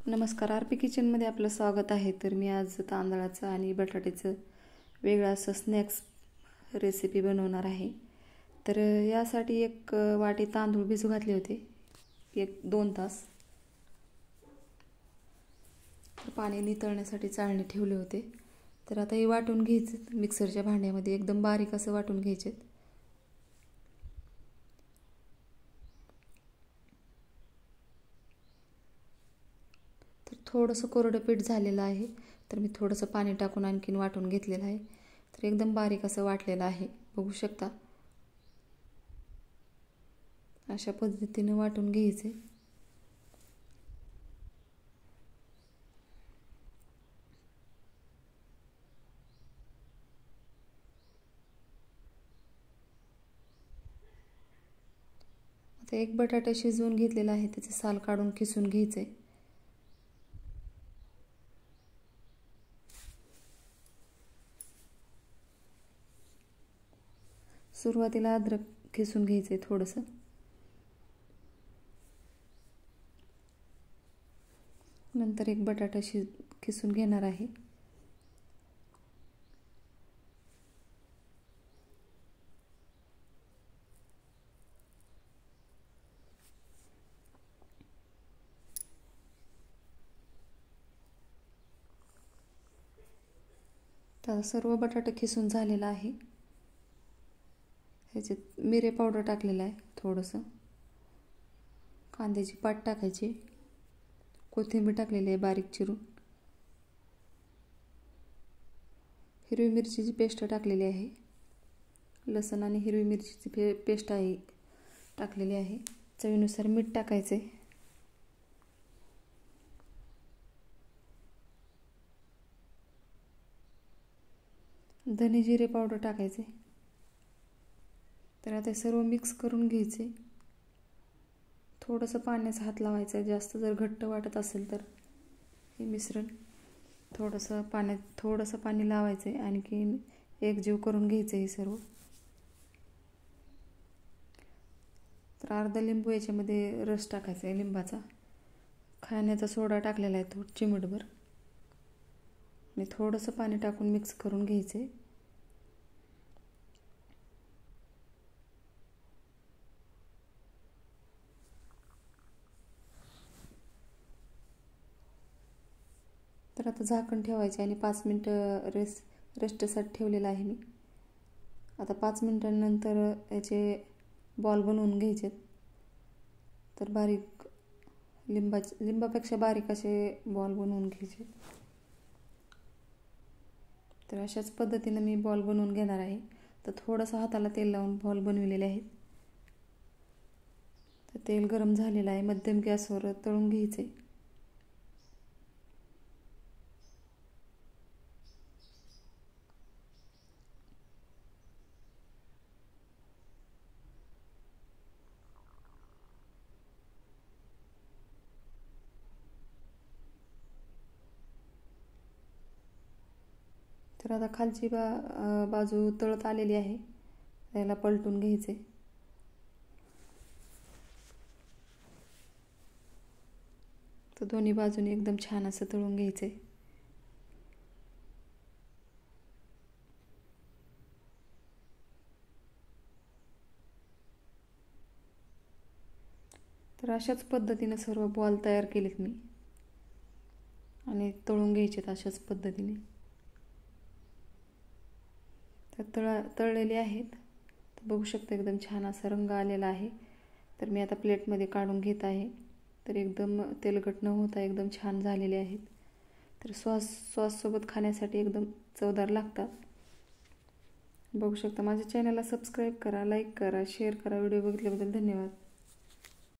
नमस्कार, R P किचनमध्ये आपलं स्वागत आहे. तर मी आज तांदळाचं आणि बटाट्याचं वेगळं असं स्नॅक्स रेसिपी बनवणार आहे. तर यासाठी एक वाटी तांदूळ भिजू घातले होते 1-2 तास. तर पाणी नितळण्यासाठी चाळणी ठेवले होते. तर आता हे वाटून घ्यायचे मिक्सरच्या भांड्यामध्ये, एकदम बारीक असं वाटून घ्यायचे. तर थोडंसं कोरडं पीठ झालेलं आहे. तर मी थोडंसं पाणी टाकून आणखीन वाटून घेतलेलं आहे. तर एकदम बारीक असं वाटलेलं आहे, बघू शकता. अशा पद्धतीने वाटून घ्यायचे. आता एक बटाटा शिजवून घेतलेला आहे, त्याचे साल काढून खिसून घ्यायचे. सुरुवातीला अद्रक खिसून घ्यायचे थोडंसं. नंतर एक बटाटा खिसून घेणार आहे. तर सर्व बटाटा खिसून झालेला आहे. ह्याच्यात मिरे पावडर टाकलेला आहे, थोडंसं कांद्याची पात टाकायची, कोथिंबीर टाकलेली आहे बारीक चिरून, हिरवी मिरचीची पेस्ट टाकलेली आहे, लसूण आणि हिरवी मिरचीची पेस्ट आहे टाकलेली आहे. चवीनुसार मीठ टाकायचे. धने जिरे पावडर टाकायचे. तर आता सर्व मिक्स करून घ्यायचे. थोडंसं पाण्याचा हात लावायचा. जास्त जर घट्ट वाटत असेल तर हे मिश्रण थोडंसं पाणी लावायचं आहे. आणखीन एकजीव करून घ्यायचं हे सर्व. तर अर्धा लिंबू याच्यामध्ये रस टाकायचा आहे लिंबाचा. खाण्याचा सोडा टाकलेला आहे चिमूटभर, आणि थोडंसं पाणी टाकून मिक्स करून घ्यायचे. तर आता झाकण ठेवायचे आणि 5 मिनटं रेस्टसाठी ठेवलेलं आहे मी. आता 5 मिनटांनंतर याचे बॉल बनवून घ्यायचे. तर बारीक लिंबापेक्षा बारीक असे बॉल बनवून घ्यायचे. तर अशाच पद्धतीने मी बॉल बनवून घेणार आहे. तर थोडंसं हाताला तेल लावून बॉल बनविलेले आहेत. तर तेल गरम झालेलं आहे, मध्यम गॅसवर तळून घ्यायचे. तर आता खालची बाजू तळत आलेली आहे, त्याला पलटून घ्यायचे. तर दोन्ही बाजूने एकदम छान असं तळून घ्यायचे. तर अशाच पद्धतीने सर्व बॉल तयार केलेत मी, आणि तळून घ्यायचेत अशाच पद्धतीने. तर तळलेले आहेत. तर बघू शकता एकदम छान असा रंग आलेला आहे. तर मी आता प्लेटमध्ये काढून घेत आहे. तर एकदम तेलकट न होता एकदम छान झालेले आहेत. तर सॉससोबत खाण्यासाठी एकदम चवदार लागतात. बघू शकता. माझ्या चॅनलला सबस्क्राईब करा, लाईक करा, शेअर करा. व्हिडिओ बघितल्याबद्दल धन्यवाद.